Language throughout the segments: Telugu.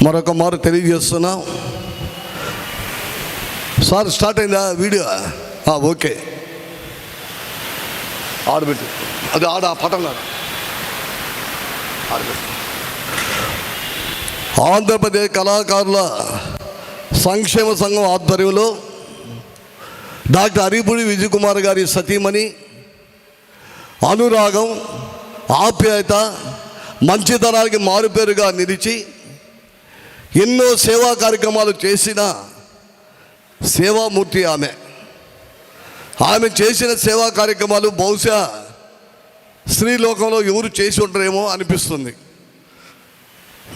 మరొక మారు తెలియజేస్తున్నాం. సార్ స్టార్ట్ అయిందా వీడియో? ఓకే, ఆడబెట్టు. అది ఆడ పటం కాదు, ఆడబెట్టు. ఆంధ్రప్రదేశ్ కళాకారుల సంక్షేమ సంఘం ఆధ్వర్యంలో డాక్టర్ అరిపూడి విజయ్ కుమార్ గారి సతీమణి అనురాగం, ఆప్యాయత, మంచితనానికి మారుపేరుగా నిలిచి ఎన్నో సేవా కార్యక్రమాలు చేసిన సేవామూర్తి ఆమె. ఆమె చేసిన సేవా కార్యక్రమాలు బహుశా స్త్రీలోకంలో ఎవరు చేసి ఉంటారేమో అనిపిస్తుంది.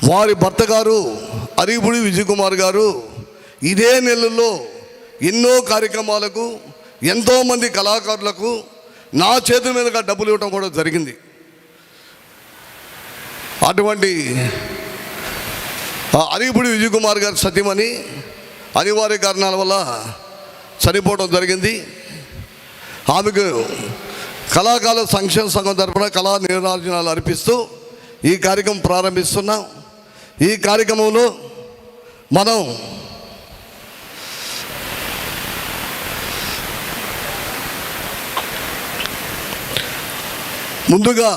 వారి భర్త గారు అరిపూడి విజయ్ కుమార్ గారు ఇదే నెలలో ఎన్నో కార్యక్రమాలకు ఎంతోమంది కళాకారులకు నా చేతుల మీదుగా డబ్బులు ఇవ్వడం కూడా జరిగింది. అటువంటి అరిపూడి విజయ్ కుమార్ గారి సతీమణి అనివార్య కారణాల వల్ల చనిపోవడం జరిగింది. ఆమెకు కళాకారుల సంక్షేమ సంఘం తరఫున కళా నీరాజనాలు అర్పిస్తూ ఈ కార్యక్రమం ప్రారంభిస్తున్నాం. ఈ కార్యక్రమంలో మనం ముందుగా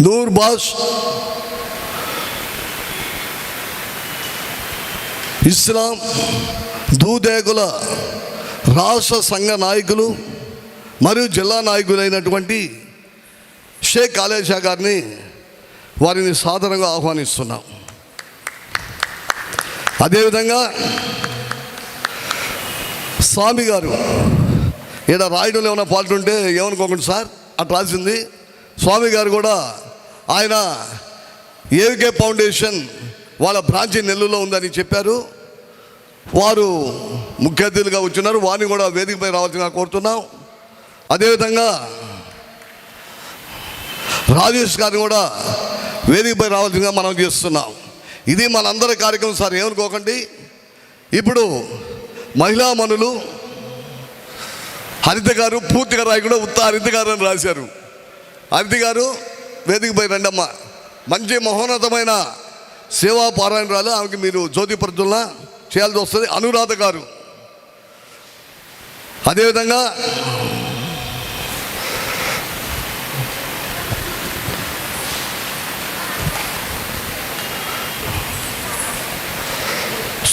నూర్ బాష్, ఇస్లాం దూదేగుల రాష్ట్ర సంఘ నాయకులు మరియు జిల్లా నాయకులైనటువంటి షేక్ ఆలేషా గారిని వారిని సాదరంగా ఆహ్వానిస్తున్నాం. అదేవిధంగా స్వామి గారు, ఇక్కడ రాయడంలో ఏమైనా ఫాల్ట్ ఉంటే ఏమనుకోకండి సార్, అట్లా రాసింది. స్వామి గారు కూడా ఆయన ఏవికే ఫౌండేషన్ వాళ్ళ బ్రాంచ్ నెల్లూరులో ఉందని చెప్పారు. వారు ముఖ్య అతిథులుగా వచ్చినారు. వారిని కూడా వేదికపై రావాల్సిందిగా కోరుతున్నాం. అదేవిధంగా రాజేష్ గారిని కూడా వేదికపై రావాల్సిందిగా మనం చేస్తున్నాం. ఇది మనందరి కార్యక్రమం సార్, ఏమనుకోకండి. ఇప్పుడు మహిళా మనులు హరిత గారు, పూర్తిగా రాయకుండా ఉత్తా హరిత గారు అని రాశారు. హరిత గారు వేదికపై రండమ్మ. మంచి మహోన్నతమైన సేవా పారాయణరాలు, ఆమెకి మీరు జ్యోతి ప్రజ్వలన చేయాల్సి వస్తుంది. అనురాధ గారు, అదేవిధంగా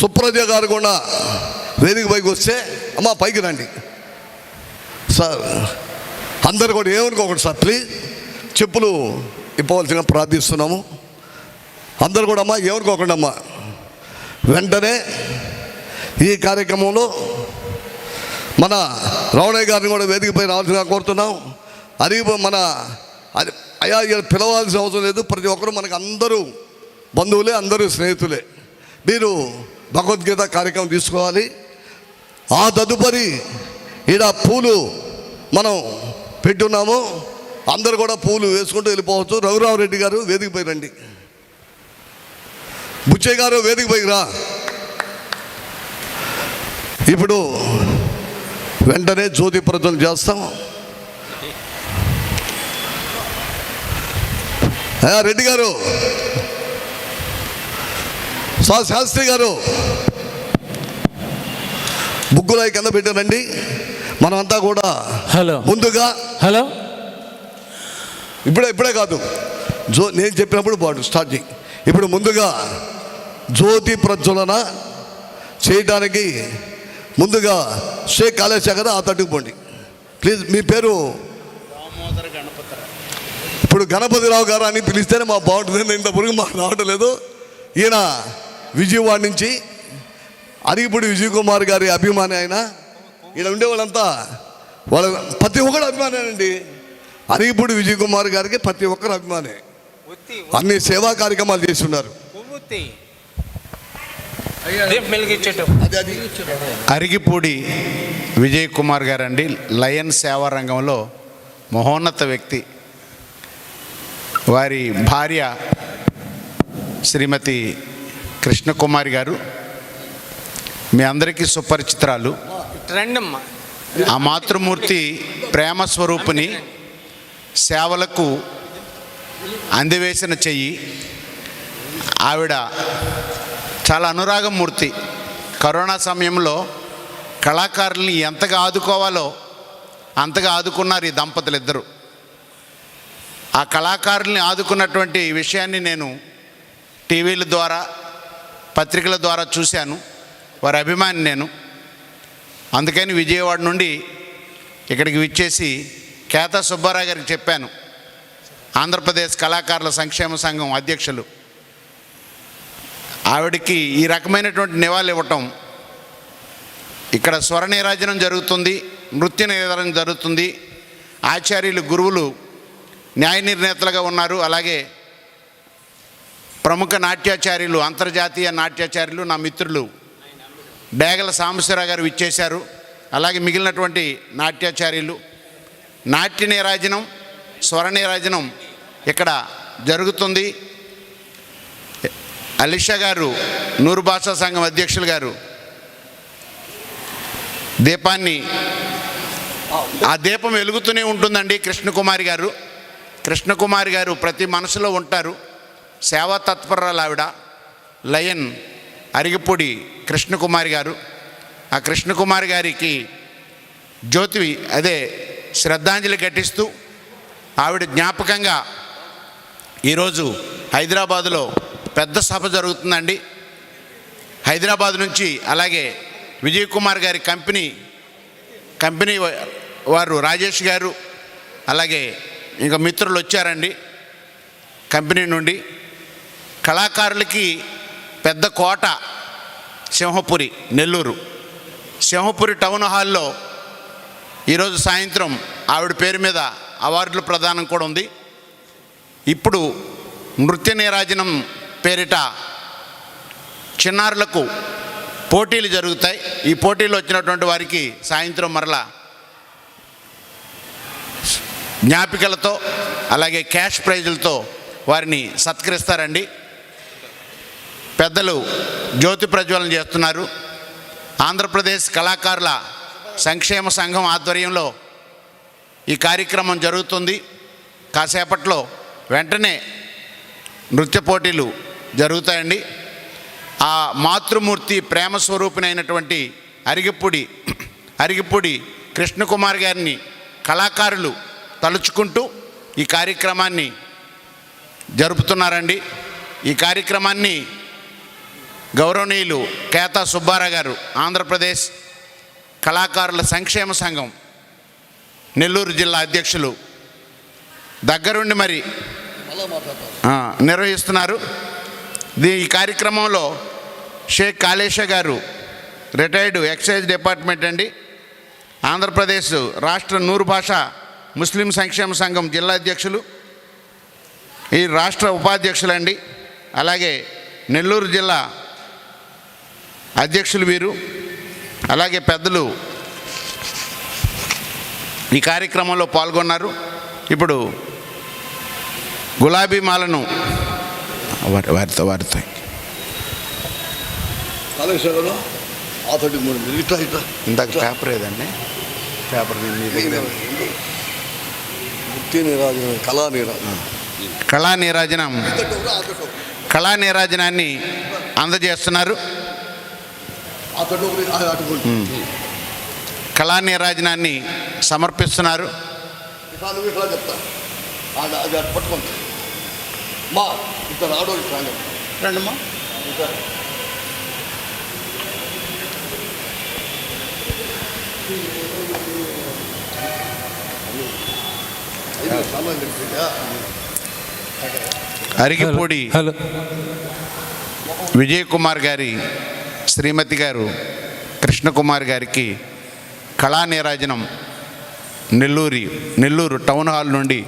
సుప్రజ గారు కూడా వేదిక పైకి వస్తే, అమ్మ పైకి రండి సార్. అందరు కూడా ఏమనుకోకండి సార్, ప్లీజ్ చెప్పులు ఇప్పవలసిందిగా ప్రార్థిస్తున్నాము. అందరు కూడా అమ్మా ఏమనుకోకండి అమ్మా. వెంటనే ఈ కార్యక్రమంలో మన రమణయ్య గారిని కూడా వేదికపై రావాల్సిందిగా కోరుతున్నాం. అది మన అయ్యా పిలవాల్సిన అవసరం లేదు. ప్రతి ఒక్కరు మనకు అందరూ బంధువులే, అందరూ స్నేహితులే. మీరు భగవద్గీత కార్యక్రమం తీసుకోవాలి. ఆ తదుపరి ఈడ పూలు మనం పెట్టున్నాము. అందరు కూడా పూలు వేసుకుంటూ వెళ్ళిపోవచ్చు. రఘురామరెడ్డి గారు వేదికపై రండి. బుచ్చయ్య గారు వేదికపైకి రా. ఇప్పుడు వెంటనే జ్యోతి ప్రజ్వలన చేస్తాం. రెడ్డి గారు, శాస్త్రి గారు బుక్కులు అవి కింద పెట్టారండి. మనమంతా కూడా ముందుగా ఇప్పుడే కాదు, నేను చెప్పినప్పుడు బాడు స్టార్ట్ చేయి. ఇప్పుడు ముందుగా జ్యోతి ప్రజ్వలన చేయడానికి ముందుగా షేక్ ఆలేషా గారు ఆ తట్టుకు పోండి ప్లీజ్. మీ పేరు? ఇప్పుడు గణపతిరావు గారు అని పిలిస్తేనే మాకు బాగుంటుంది. నేను ఇంతవరకు మాకు రావడం లేదు. ఈయన విజయవాడ నుంచి అరిపూడి విజయ్ కుమార్ గారి అభిమాని. ఆయన ఈయన ఉండేవాళ్ళంతా వాళ్ళ ప్రతి ఒక్కరు అభిమానేనండి. అరిపూడి విజయ్ కుమార్ గారికి ప్రతి ఒక్కరు అభిమానే. అన్ని సేవా కార్యక్రమాలు చేస్తున్నారు. అరిగిపూడి విజయ్ కుమార్ గారు అండి, లయన్ సేవా రంగంలో మహోన్నత వ్యక్తి. వారి భార్య శ్రీమతి కృష్ణకుమారి గారు మీ అందరికీ సుపరిచితురాలు. ఆ మాతృమూర్తి ప్రేమ స్వరూపిణి సేవలకు అందివేసిన చెయ్యి. ఆవిడ చాలా అనురాగమూర్తి. కరోనా సమయంలో కళాకారుల్ని ఎంతగా ఆదుకోవాలో అంతగా ఆదుకున్నారు ఈ దంపతులు ఇద్దరు. ఆ కళాకారుల్ని ఆదుకున్నటువంటి విషయాన్ని నేను టీవీల ద్వారా పత్రికల ద్వారా చూశాను. వారి అభిమాని నేను. అందుకని విజయవాడ నుండి ఇక్కడికి విచ్చేసి కేతా సుబ్బారావు గారికి చెప్పాను, ఆంధ్రప్రదేశ్ కళాకారుల సంక్షేమ సంఘం అధ్యక్షులు. ఆవిడకి ఈ రకమైనటువంటి నివాళులు ఇవ్వటం, ఇక్కడ స్వర నీరాజనం జరుగుతుంది, నృత్య నీరాజనం జరుగుతుంది. ఆచార్యులు గురువులు న్యాయ నిర్ణేతలుగా ఉన్నారు. అలాగే ప్రముఖ నాట్యాచార్యులు, అంతర్జాతీయ నాట్యాచార్యులు నా మిత్రులు డేగల సాంబశివరావు గారు విచ్చేశారు. అలాగే మిగిలినటువంటి నాట్యాచార్యులు. నాట్య నీరాజనం, స్వర నీరాజనం ఇక్కడ జరుగుతుంది. అలీషా గారు, నూరు భాషా సంఘం అధ్యక్షులు గారు దీపాన్ని, ఆ దీపం వెలుగుతూనే ఉంటుందండి. కృష్ణకుమారి గారు ప్రతి మనసులో ఉంటారు. సేవా తత్పరాలు ఆవిడ. లయన్ అరిగిపూడి కృష్ణకుమారి గారు. ఆ కృష్ణకుమారి గారికి జ్యోతి శ్రద్ధాంజలి ఘటిస్తూ ఆవిడ జ్ఞాపకంగా ఈరోజు హైదరాబాదులో పెద్ద సభ జరుగుతుందండి. హైదరాబాద్ నుంచి అలాగే విజయ్ కుమార్ గారి కంపెనీ వారు రాజేష్ గారు అలాగే ఇంకా మిత్రులు వచ్చారండి కంపెనీ నుండి. కళాకారులకి పెద్ద కోట సింహపురి, నెల్లూరు సింహపురి టౌన్ హాల్లో ఈరోజు సాయంత్రం ఆవిడ పేరు మీద అవార్డుల ప్రదానం కూడా ఉంది. ఇప్పుడు నృత్య నీరాజనం పేరిట చిన్నారులకు పోటీలు జరుగుతాయి. ఈ పోటీలు వచ్చినటువంటి వారికి సాయంత్రం మరలా జ్ఞాపికలతో అలాగే క్యాష్ ప్రైజులతో వారిని సత్కరిస్తారండి. పెద్దలు జ్యోతి ప్రజ్వలన చేస్తున్నారు. ఆంధ్రప్రదేశ్ కళాకారుల సంక్షేమ సంఘం ఆధ్వర్యంలో ఈ కార్యక్రమం జరుగుతుంది. కాసేపట్లో వెంటనే నృత్య పోటీలు జరుగుతాయండి. ఆ మాతృమూర్తి ప్రేమ స్వరూపిణైనటువంటి అరిగిపూడి కృష్ణకుమార్ గారిని కళాకారులు తలుచుకుంటూ ఈ కార్యక్రమాన్ని జరుపుతున్నారండి. ఈ కార్యక్రమాన్ని గౌరవనీయులు కేతా సుబ్బారావు గారు, ఆంధ్రప్రదేశ్ కళాకారుల సంక్షేమ సంఘం నెల్లూరు జిల్లా అధ్యక్షులు దగ్గరుండి మరి నిర్వహిస్తున్నారు. ఈ కార్యక్రమంలో షేక్ కాళేషా గారు, రిటైర్డ్ ఎక్సైజ్ డిపార్ట్మెంట్ అండి, ఆంధ్రప్రదేశ్ రాష్ట్ర నూరు భాష ముస్లిం సంక్షేమ సంఘం జిల్లా అధ్యక్షులు, ఈ రాష్ట్ర ఉపాధ్యక్షులండి, అలాగే నెల్లూరు జిల్లా అధ్యక్షులు వీరు, అలాగే పెద్దలు ఈ కార్యక్రమంలో పాల్గొన్నారు. ఇప్పుడు గులాబీ మాలను వారితో ఇందాక పేపర్ ఏదండి, పేపర్ మీ దగ్గర కళా నీరాజనాన్ని అందజేస్తున్నారు. కళా నీరాజనాన్ని సమర్పిస్తున్నారు. రండమ్మా. అరిగిపూడి విజయ్ కుమార్ గారి శ్రీమతి గారు కృష్ణకుమార్ గారికి కళా నీరాజనం నెల్లూరు టౌన్ హాల్ నుండి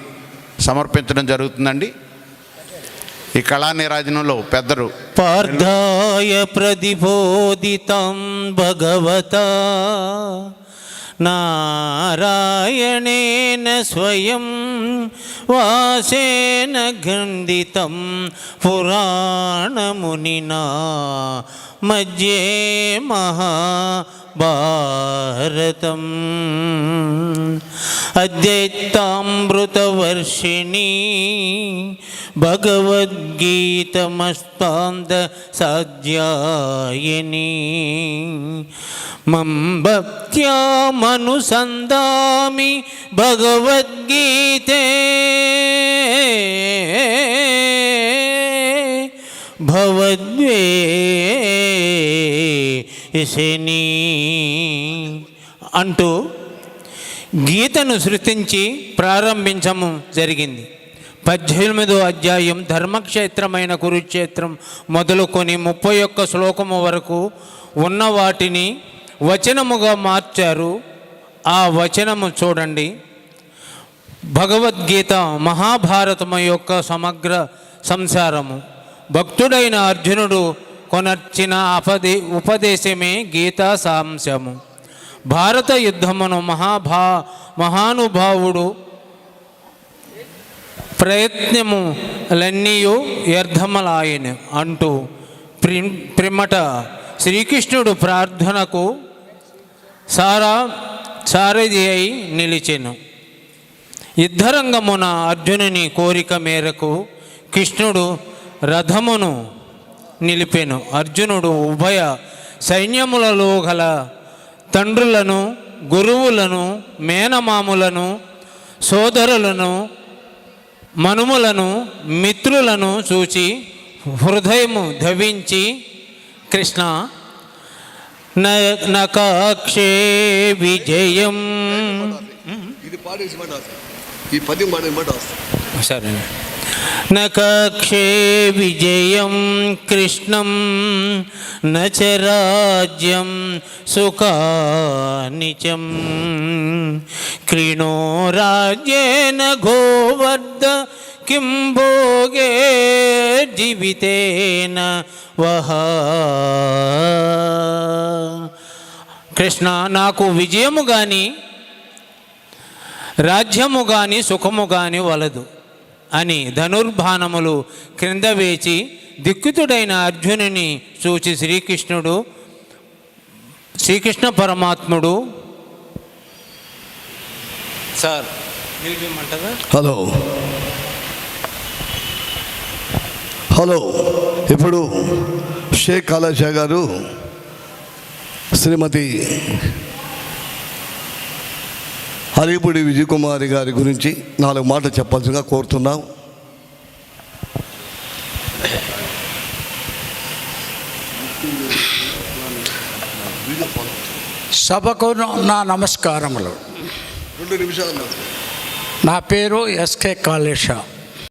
సమర్పించడం జరుగుతుందండి. ఈ కళా నీరాజనంలో పెద్దలు పార్థాయ ప్రతిబోధితం భగవతా నారాయణేన స్వయం వాసేన ఖండితం పురాణమునినా మధ్యే భారతం అద్వైతామృతవర్షిణీ భగవద్గీతమస్తాంద సాధ్యాయని మం భక్త్యామనుసంధామి భగవద్గీతే భవద్వేషిణీ అంటూ గీతను సృష్టించి ప్రారంభించము జరిగింది. 18వ అధ్యాయం ధర్మక్షేత్రమైన కురుక్షేత్రం మొదలుకొని 31 శ్లోకము వరకు ఉన్న వాటిని వచనముగా మార్చారు. ఆ వచనము చూడండి. భగవద్గీత మహాభారతము యొక్క సమగ్ర సంసారము. భక్తుడైన అర్జునుడు కొనర్చిన ఉపదేశమే గీతా సాంశము. భారత యుద్ధమును మహానుభావుడు ప్రయత్నములన్నీయు వ్యర్థములాయన అంటూ ప్రిమట శ్రీకృష్ణుడు ప్రార్థనకు సారథి అయి నిలిచెను. యుద్ధరంగమున అర్జునుని కోరిక మేరకు కృష్ణుడు రథమును నిలిపెను. అర్జునుడు ఉభయ సైన్యములలో గల తండ్రులను, గురువులను, మేనమాములను, సోదరులను, మనుములను, మిత్రులను చూచి హృదయము ధవించి, కృష్ణ నకాక్షే విజయం ఇది పాడేసి మాట ఈ పద్యం పాడే మాట సరే నకాక్షే విజయం కృష్ణం నచ రాజ్యం సుఖానిచం క్రీణో రాజ్యేన గోవర్ధ కిం భోగే జీవితేన వహ. కృష్ణ నాకు విజయము కానీ రాజ్యము కానీ సుఖము కానీ వలదు అని ధనుర్బాణములు క్రింద వేచి దిక్కుతుడైన అర్జునుని చూచి శ్రీకృష్ణ పరమాత్ముడు సార్ నిలిపిమంటారా? హలో ఇప్పుడు షేక్ కాళేశా గారు శ్రీమతి హరిపూడి విజయకుమారి గారి గురించి 4 మాటలు చెప్పాల్సిందిగా కోరుతున్నాం. సభకు నా నమస్కారములు. 2 నిమిషాలు. నా పేరు ఎస్కే కాళేశా.